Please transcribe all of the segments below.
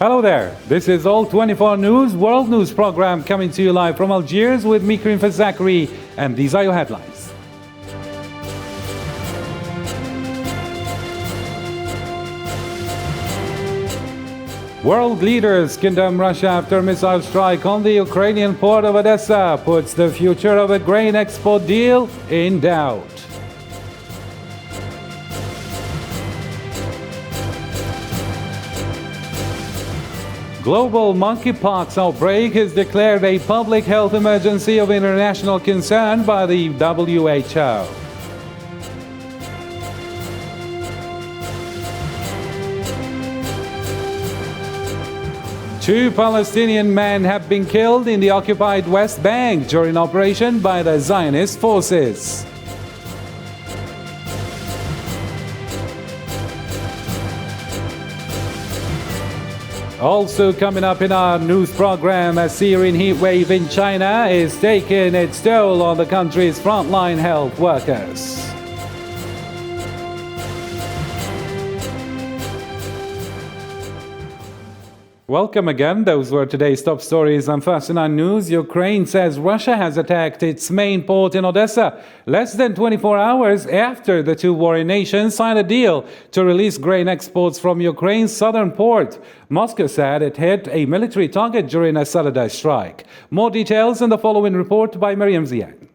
Hello there. This is All 24 News, World News program coming to you live from Algiers with me, Karim Fazakri, and these are your headlines. World leaders condemn Russia after missile strike on the Ukrainian port of Odessa puts the future of a grain export deal in doubt. Global monkeypox outbreak is declared a public health emergency of international concern by the WHO. Two Palestinian men have been killed in the occupied West Bank during operation by the Zionist forces. Also coming up in our news program, a Syrian heat wave in China is taking its toll on the country's frontline health workers. Welcome again. Those were today's top stories on First in Our News. Ukraine says Russia has attacked its main port in Odessa less than 24 hours after the two warring nations signed a deal to release grain exports from Ukraine's southern port. Moscow said it hit a military target during a Saturday strike. More details in the following report by Miriam Ziang.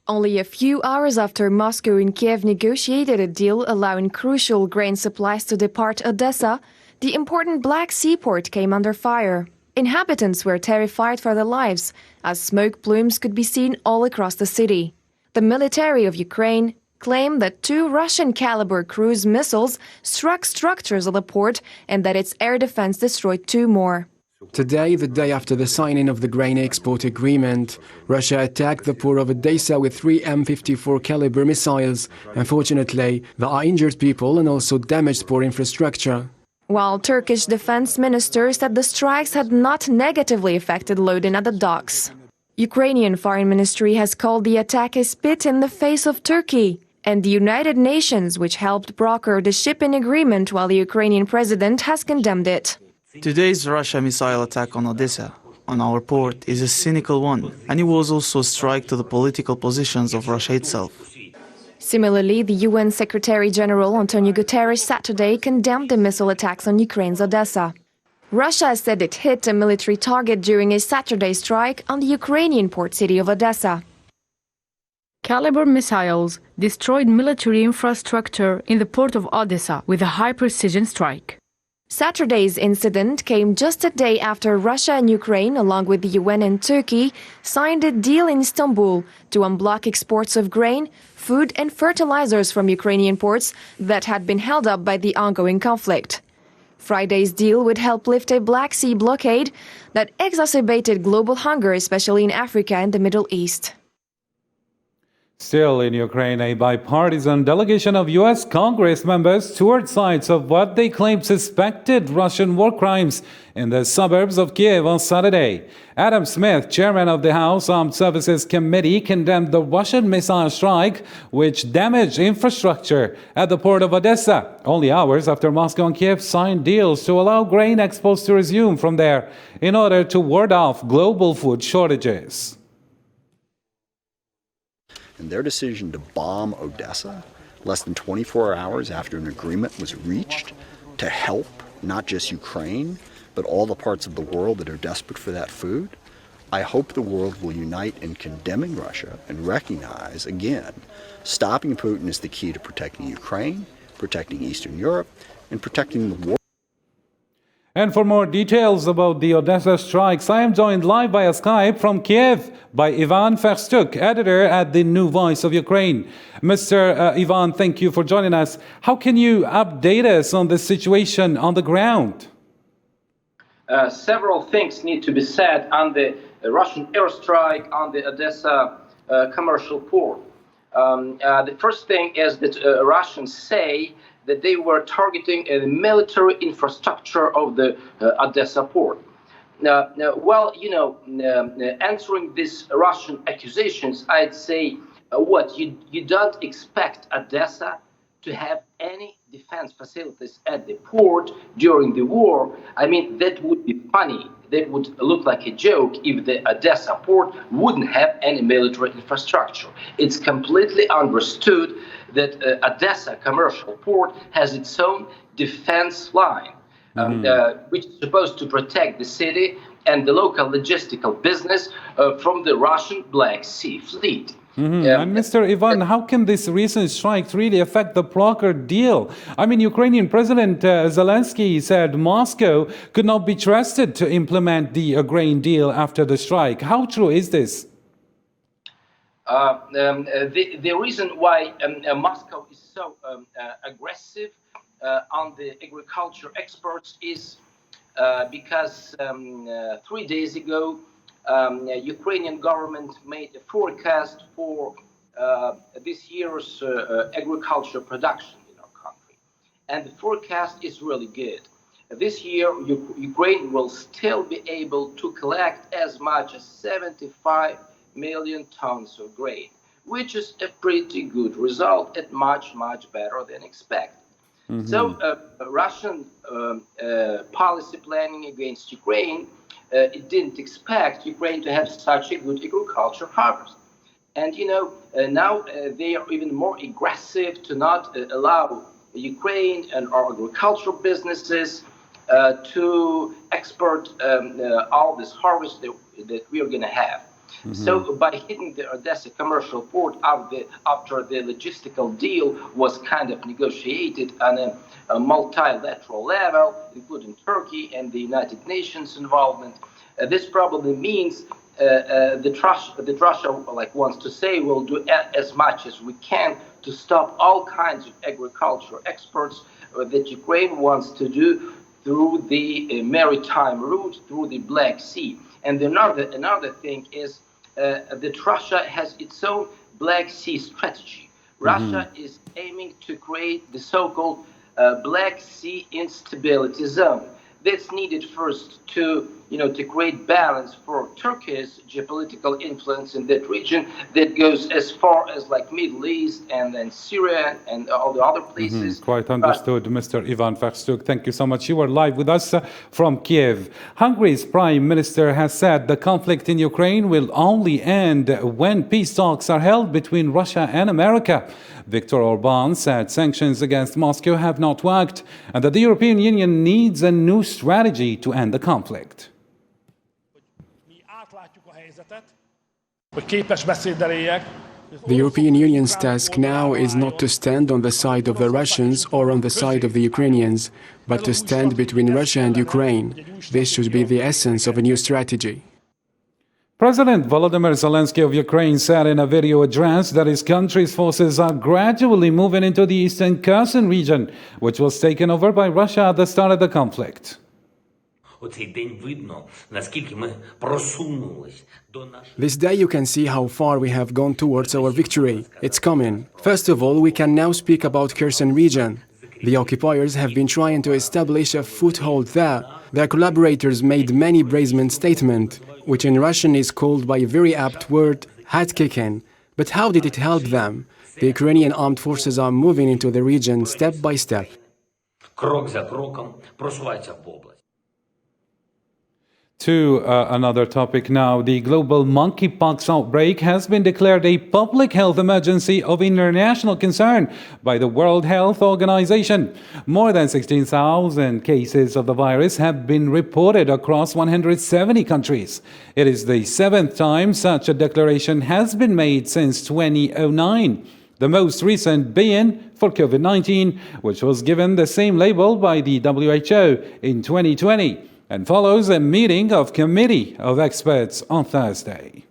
Only a few hours after Moscow and Kiev negotiated a deal allowing crucial grain supplies to depart Odessa, the important Black Sea port came under fire. Inhabitants were terrified for their lives, as smoke plumes could be seen all across the city. The military of Ukraine claimed that two Russian-caliber cruise missiles struck structures of the port and that its air defense destroyed two more. Today, the day after the signing of the grain export agreement, Russia attacked the port of Odessa with three M54 caliber missiles. Unfortunately, there are injured people and also damaged port infrastructure. While Turkish defense minister said the strikes had not negatively affected loading at the docks. Ukrainian foreign ministry has called the attack a spit in the face of Turkey, and the United Nations, which helped broker the shipping agreement while the Ukrainian president has condemned it. Today's Russia missile attack on Odessa, on our port, is a cynical one, and it was also a strike to the political positions of Russia itself. Similarly, the UN Secretary-General Antonio Guterres Saturday condemned the missile attacks on Ukraine's Odessa. Russia said it hit a military target during a Saturday strike on the Ukrainian port city of Odessa. Caliber missiles destroyed military infrastructure in the port of Odessa with a high-precision strike. Saturday's incident came just a day after Russia and Ukraine, along with the UN and Turkey, signed a deal in Istanbul to unblock exports of grain, food and fertilizers from Ukrainian ports that had been held up by the ongoing conflict. Friday's deal would help lift a Black Sea blockade that exacerbated global hunger, especially in Africa and the Middle East. Still in Ukraine, a bipartisan delegation of U.S. Congress members toured sites of what they claimed suspected Russian war crimes in the suburbs of Kiev on Saturday. Adam Smith, chairman of the House Armed Services Committee, condemned the Russian missile strike, which damaged infrastructure at the port of Odessa, only hours after Moscow and Kiev signed deals to allow grain exports to resume from there in order to ward off global food shortages. And their decision to bomb Odessa less than 24 hours after an agreement was reached to help not just Ukraine, but all the parts of the world that are desperate for that food, I hope the world will unite in condemning Russia and recognize, again, stopping Putin is the key to protecting Ukraine, protecting Eastern Europe, and protecting the world. And for more details about the Odessa strikes, I am joined live via Skype from Kiev by Ivan Ferstuk, editor at the New Voice of Ukraine. Mr. Ivan, thank you for joining us. How can you update us on the situation on the ground? Several things need to be said on the Russian airstrike on the Odessa commercial port. The first thing is that Russians say that they were targeting a military infrastructure of the Odessa port. Answering these Russian accusations, I'd say, you don't expect Odessa to have any defense facilities at the port during the war. I mean, that would be funny. That would look like a joke if the Odessa port wouldn't have any military infrastructure. It's completely understood that Odessa commercial port has its own defense line, which is supposed to protect the city and the local logistical business from the Russian Black Sea fleet. And Mr. Ivan, how can this recent strike really affect the brokered deal? I mean, Ukrainian President Zelensky said Moscow could not be trusted to implement the grain deal after the strike. How true is this? The reason why Moscow is so aggressive on the agriculture exports is because 3 days ago, Ukrainian government made a forecast for this year's agriculture production in our country. And the forecast is really good. This year, Ukraine will still be able to collect as much as 75 million tons of grain, which is a pretty good result and much, much better than expected. So Russian policy planning against Ukraine, it didn't expect Ukraine to have such a good agriculture harvest. And, now they are even more aggressive to not allow Ukraine and our agricultural businesses to export all this harvest that we are going to have. So by hitting the Odessa commercial port after the logistical deal was kind of negotiated on a multilateral level, including Turkey and the United Nations involvement, this probably means that Russia, like wants to say, will do as much as we can to stop all kinds of agricultural exports that Ukraine wants to do through the maritime route, through the Black Sea. And another thing is that Russia has its own Black Sea strategy. Russia is aiming to create the so-called Black Sea instability zone. That's needed first to create balance for Turkey's geopolitical influence in that region that goes as far as like Middle East and then Syria and all the other places. Quite understood, Mr. Ivan Farstuk. Thank you so much. You are live with us from Kiev. Hungary's Prime Minister has said the conflict in Ukraine will only end when peace talks are held between Russia and America. Viktor Orbán said sanctions against Moscow have not worked and that the European Union needs a new strategy to end the conflict. The European Union's task now is not to stand on the side of the Russians or on the side of the Ukrainians, but to stand between Russia and Ukraine. This should be the essence of a new strategy. President Volodymyr Zelensky of Ukraine said in a video address that his country's forces are gradually moving into the eastern Kherson region, which was taken over by Russia at the start of the conflict. This day you can see how far we have gone towards our victory. It's coming. First of all, we can now speak about Kherson region. The occupiers have been trying to establish a foothold there. Their collaborators made many brazen statements, which in Russian is called by a very apt word, hat-kicking. But how did it help them? The Ukrainian armed forces are moving into the region step by step. To another topic now. The global monkeypox outbreak has been declared a public health emergency of international concern by the World Health Organization. More than 16,000 cases of the virus have been reported across 170 countries. It is the 7th time such a declaration has been made since 2009. The most recent being for COVID-19, which was given the same label by the WHO in 2020. And follows a meeting of committee of experts on Thursday.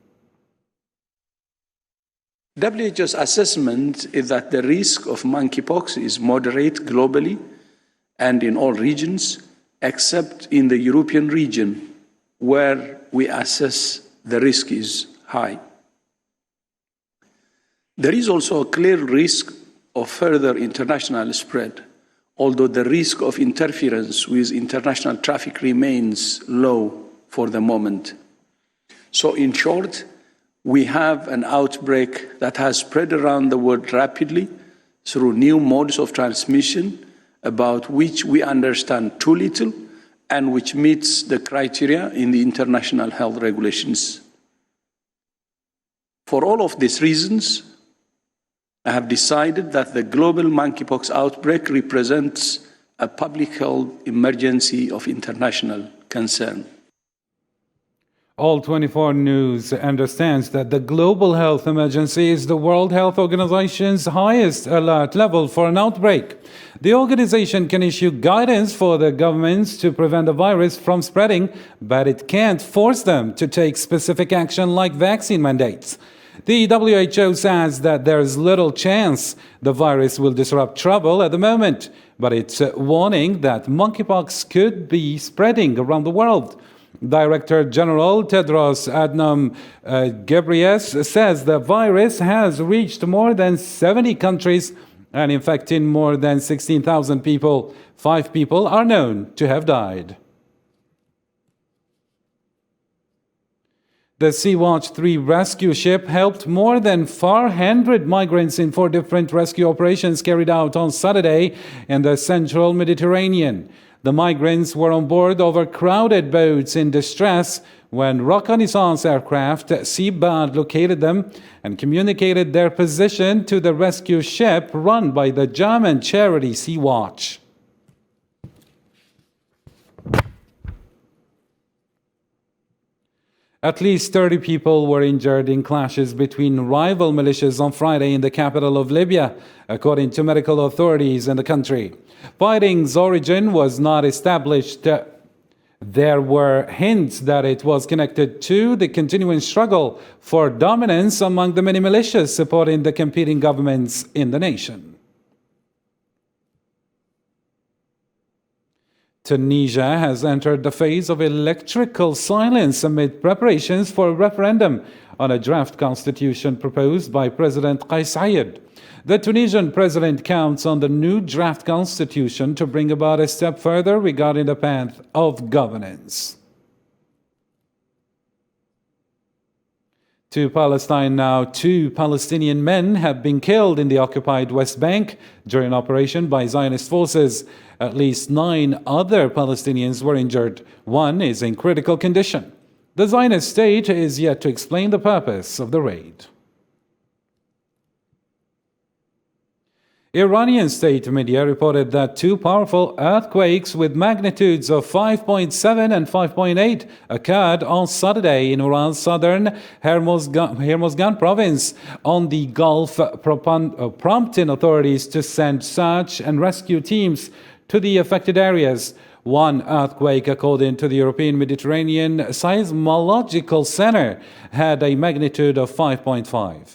WHO's assessment is that the risk of monkeypox is moderate globally and in all regions, except in the European region, where we assess the risk is high. There is also a clear risk of further international spread, although the risk of interference with international traffic remains low for the moment. So in short, we have an outbreak that has spread around the world rapidly, through new modes of transmission about which we understand too little and which meets the criteria in the international health regulations. For all of these reasons, I have decided that the global monkeypox outbreak represents a public health emergency of international concern. All 24 News understands that the global health emergency is the World Health Organization's highest alert level for an outbreak. The organization can issue guidance for the governments to prevent the virus from spreading, but it can't force them to take specific action like vaccine mandates. The WHO says that there's little chance the virus will disrupt travel at the moment, but it's warning that monkeypox could be spreading around the world. Director General Tedros Adhanom Ghebreyesus says the virus has reached more than 70 countries and infected more than 16,000 people. 5 people are known to have died. The Sea-Watch 3 rescue ship helped more than 400 migrants in 4 different rescue operations carried out on Saturday in the central Mediterranean. The migrants were on board overcrowded boats in distress when reconnaissance aircraft Seabird located them and communicated their position to the rescue ship run by the German charity Sea-Watch. At least 30 people were injured in clashes between rival militias on Friday in the capital of Libya, according to medical authorities in the country. Fighting's origin was not established. There were hints that it was connected to the continuing struggle for dominance among the many militias supporting the competing governments in the nation. Tunisia has entered the phase of electrical silence amid preparations for a referendum on a draft constitution proposed by President Kais Saied. The Tunisian president counts on the new draft constitution to bring about a step further regarding the path of governance. To Palestine now, 2 Palestinian men have been killed in the occupied West Bank during an operation by Zionist forces. At least 9 other Palestinians were injured. 1 is in critical condition. The Zionist state is yet to explain the purpose of the raid. Iranian state media reported that 2 powerful earthquakes with magnitudes of 5.7 and 5.8 occurred on Saturday in Iran's southern Hormozgan province on the Gulf, prompting authorities to send search and rescue teams to the affected areas. 1 earthquake, according to the European Mediterranean Seismological Center, had a magnitude of 5.5.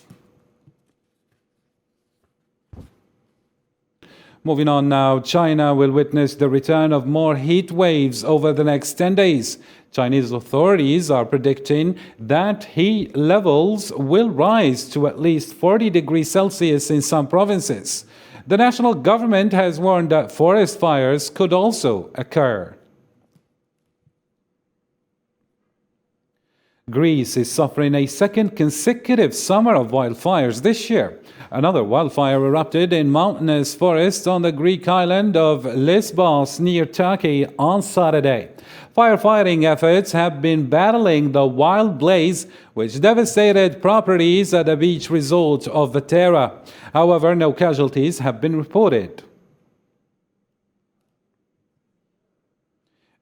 Moving on now, China will witness the return of more heat waves over the next 10 days. Chinese authorities are predicting that heat levels will rise to at least 40 degrees Celsius in some provinces. The national government has warned that forest fires could also occur. Greece is suffering a second consecutive summer of wildfires this year. Another wildfire erupted in mountainous forests on the Greek island of Lesbos near Turkey on Saturday. Firefighting efforts have been battling the wild blaze, which devastated properties at the beach resort of Vatera. However, no casualties have been reported.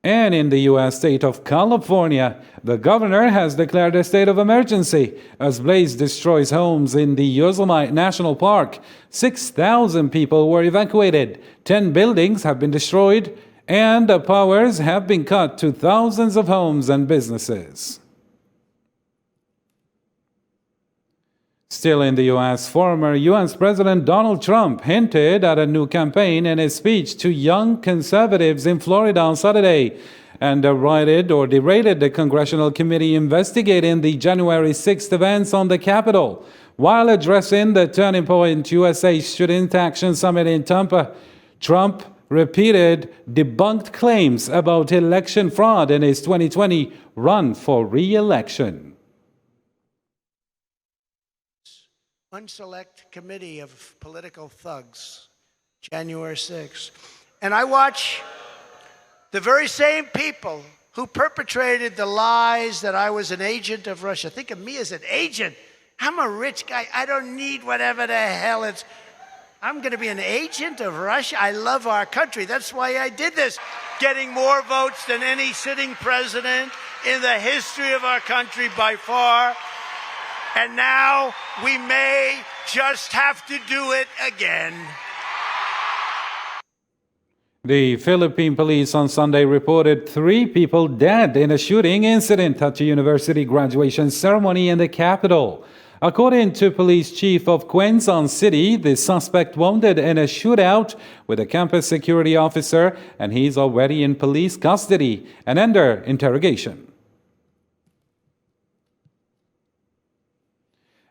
And in the U.S. state of California, the governor has declared a state of emergency as blaze destroys homes in the Yosemite National Park. 6,000 people were evacuated, 10 buildings have been destroyed, and the powers have been cut to thousands of homes and businesses. Still in the U.S., former U.S. President Donald Trump hinted at a new campaign in his speech to young conservatives in Florida on Saturday and derailed the congressional committee investigating the January 6th events on the Capitol. While addressing the Turning Point USA Student Action Summit in Tampa, Trump repeated debunked claims about election fraud in his 2020 run for re-election. Unselect committee of political thugs, January 6th. And I watch the very same people who perpetrated the lies that I was an agent of Russia. Think of me as an agent. I'm a rich guy. I don't need whatever the hell it's. I'm going to be an agent of Russia. I love our country. That's why I did this. Getting more votes than any sitting president in the history of our country by far. And now we may just have to do it again. The Philippine police on Sunday reported 3 people dead in a shooting incident at a university graduation ceremony in the capital. According to police chief of Quezon City, the suspect wounded in a shootout with a campus security officer, and he's already in police custody and under interrogation.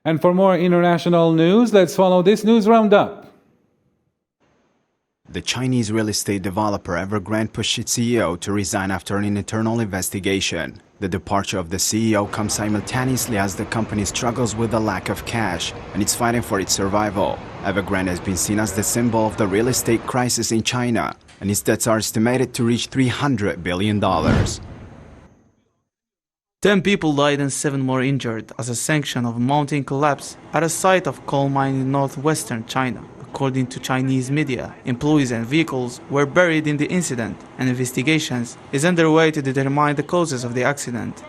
And for more international news, let's follow this news roundup. The Chinese real estate developer Evergrande pushed its CEO to resign after an internal investigation. The departure of the CEO comes simultaneously as the company struggles with a lack of cash, and it's fighting for its survival. Evergrande has been seen as the symbol of the real estate crisis in China, and its debts are estimated to reach $300 billion. 10 people died and 7 more injured as a sanction of mountain collapse at a site of coal mine in northwestern China. According to Chinese media, employees and vehicles were buried in the incident, and investigations is underway to determine the causes of the accident.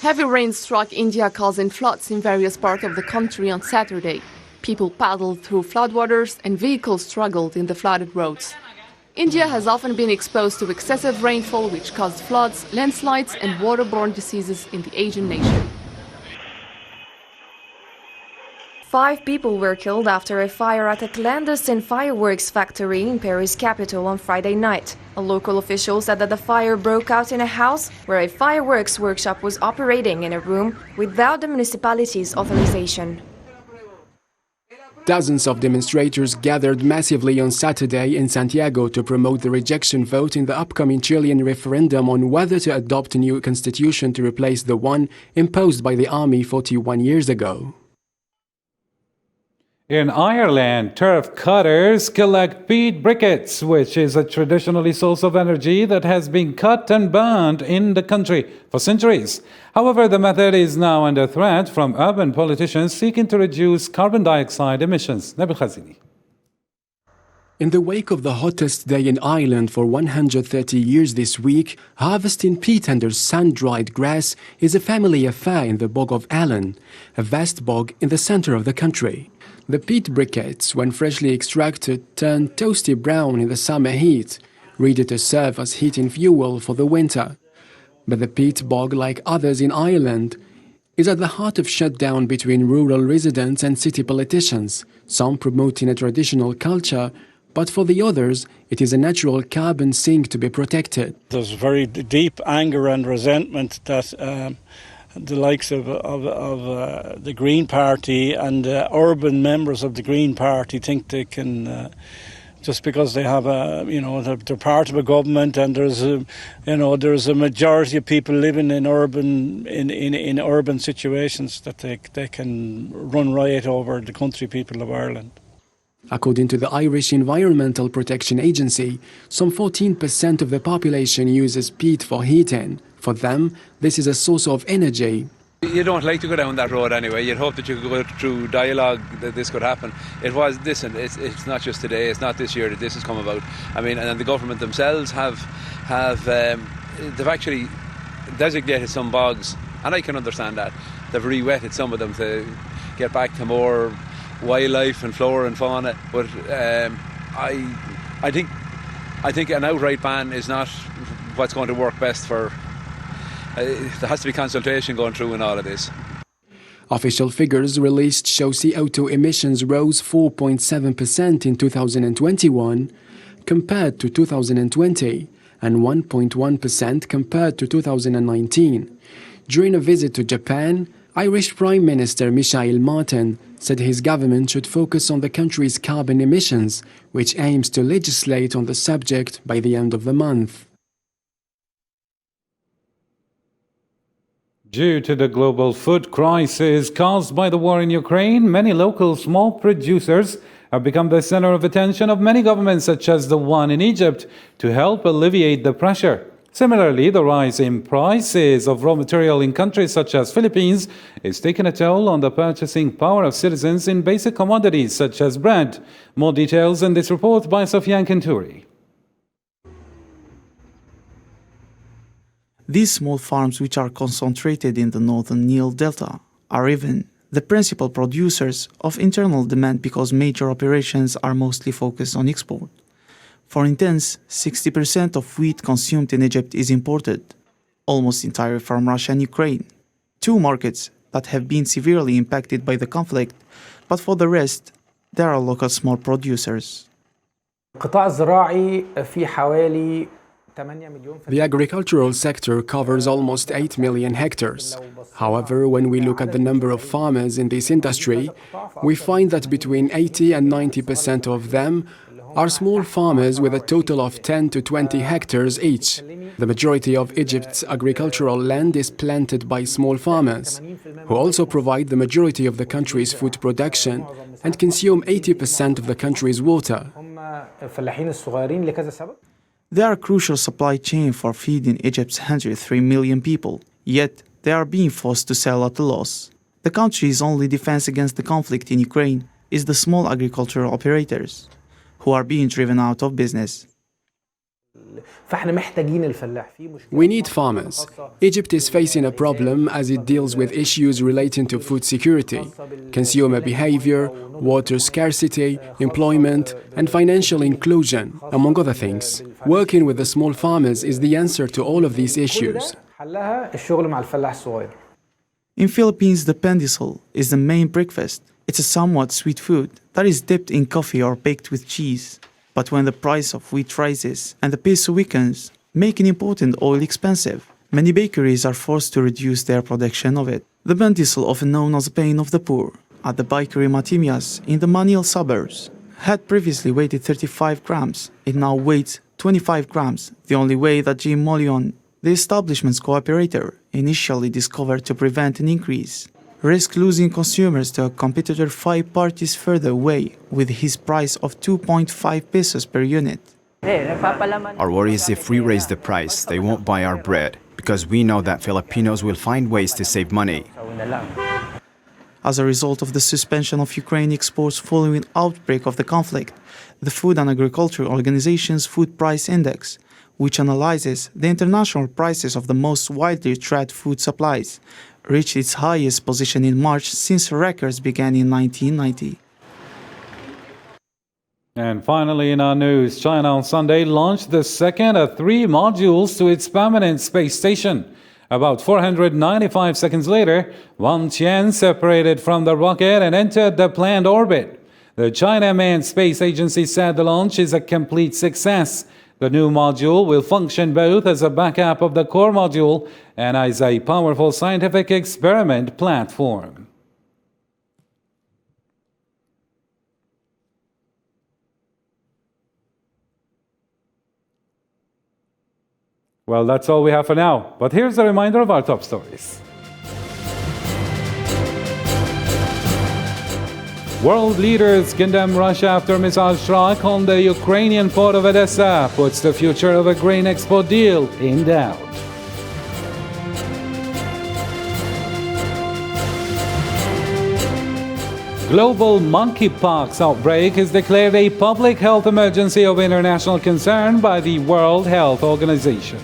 Heavy rain struck India, causing floods in various parts of the country on Saturday. People paddled through floodwaters and vehicles struggled in the flooded roads. India has often been exposed to excessive rainfall, which caused floods, landslides, and waterborne diseases in the Asian nation. 5 people were killed after a fire at a clandestine fireworks factory in Paris' capital on Friday night. A local official said that the fire broke out in a house where a fireworks workshop was operating in a room without the municipality's authorization. Dozens of demonstrators gathered massively on Saturday in Santiago to promote the rejection vote in the upcoming Chilean referendum on whether to adopt a new constitution to replace the one imposed by the army 41 years ago. In Ireland, turf cutters collect peat briquettes, which is a traditional source of energy that has been cut and burned in the country for centuries. However, the method is now under threat from urban politicians seeking to reduce carbon dioxide emissions. Nabil Khazini. In the wake of the hottest day in Ireland for 130 years this week, harvesting peat under sun-dried grass is a family affair in the bog of Allen, a vast bog in the center of the country. The peat briquettes, when freshly extracted, turn toasty brown in the summer heat, ready to serve as heating fuel for the winter. But the peat bog, like others in Ireland, is at the heart of shutdown between rural residents and city politicians, some promoting a traditional culture, but for the others, it is a natural carbon sink to be protected. There's very deep anger and resentment that the likes of the Green Party and urban members of the Green Party think they can, just because they have they're part of a government and there's a majority of people living in urban situations that they can run riot over the country people of Ireland. According to the Irish Environmental Protection Agency, some 14% of the population uses peat for heating. For them, this is a source of energy. You don't like to go down that road anyway. You'd hope that you could go through dialogue that this could happen. It was this, and it's not just today. It's not this year that this has come about. I mean, and the government themselves they've actually designated some bogs, and I can understand that. They've re-wetted some of them to get back to more wildlife and flora and fauna. But I think an outright ban is not what's going to work best for. There has to be consultation going through in all of this. Official figures released show CO2 emissions rose 4.7% in 2021 compared to 2020 and 1.1% compared to 2019. During a visit to Japan, Irish Prime Minister Michael Martin said his government should focus on the country's carbon emissions, which aims to legislate on the subject by the end of the month. Due to the global food crisis caused by the war in Ukraine, many local small producers have become the center of attention of many governments, such as the one in Egypt, to help alleviate the pressure. Similarly, the rise in prices of raw material in countries such as Philippines is taking a toll on the purchasing power of citizens in basic commodities such as bread. More details in this report by Sofian Kenturi. These small farms, which are concentrated in the northern Nile Delta, are even the principal producers of internal demand because major operations are mostly focused on export. For instance, 60% of wheat consumed in Egypt is imported, almost entirely from Russia and Ukraine, two markets that have been severely impacted by the conflict, but for the rest, there are local small producers. القطاع الزراعي في حوالي The agricultural sector covers almost 8 million hectares. However, when we look at the number of farmers in this industry, we find that between 80 and 90% of them are small farmers with a total of 10 to 20 hectares each. The majority of Egypt's agricultural land is planted by small farmers, who also provide the majority of the country's food production and consume 80% of the country's water. They are a crucial supply chain for feeding Egypt's 103 million people, yet they are being forced to sell at a loss. The country's only defense against the conflict in Ukraine is the small agricultural operators, who are being driven out of business. We need farmers. Egypt is facing a problem as it deals with issues relating to food security, consumer behavior, water scarcity, employment, and financial inclusion, among other things. Working with the small farmers is the answer to all of these issues. In Philippines, the pandesal is the main breakfast. It's a somewhat sweet food that is dipped in coffee or baked with cheese. But when the price of wheat rises and the peso weakens, making imported oil expensive, many bakeries are forced to reduce their production of it. The pandesal, often known as the pain of the poor, at the bakery Matimias in the Manil suburbs, had previously weighed 35 grams. It now weighs 25 grams, the only way that Jim Molion, the establishment's co-operator, initially discovered to prevent an increase, risk losing consumers to a competitor 5 parties further away with his price of 2.5 pesos per unit. Our worry is if we raise the price, they won't buy our bread, because we know that Filipinos will find ways to save money. As a result of the suspension of Ukraine exports following outbreak of the conflict, the Food and Agriculture Organization's Food Price Index, which analyzes the international prices of the most widely traded food supplies, reached its highest position in March since records began in 1990. And finally in our news, China on Sunday launched the second of 3 modules to its permanent space station. About 495 seconds later, Wang Qian separated from the rocket and entered the planned orbit. The China Manned Space Agency said the launch is a complete success. The new module will function both as a backup of the core module and as a powerful scientific experiment platform. Well, that's all we have for now, but here's a reminder of our top stories. World leaders condemn Russia after missile strike on the Ukrainian port of Odessa, puts the future of a grain export deal in doubt. Global monkeypox outbreak is declared a public health emergency of international concern by the World Health Organization.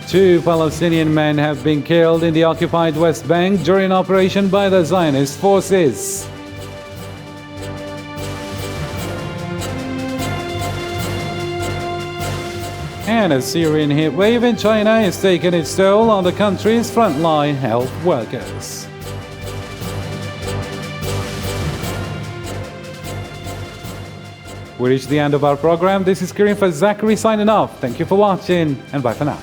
Two Palestinian men have been killed in the occupied West Bank during an operation by the Zionist forces. And a Syrian heat wave in China is taking its toll on the country's frontline health workers. We reached the end of our program. This is Karim for Zachary signing off. Thank you for watching and bye for now.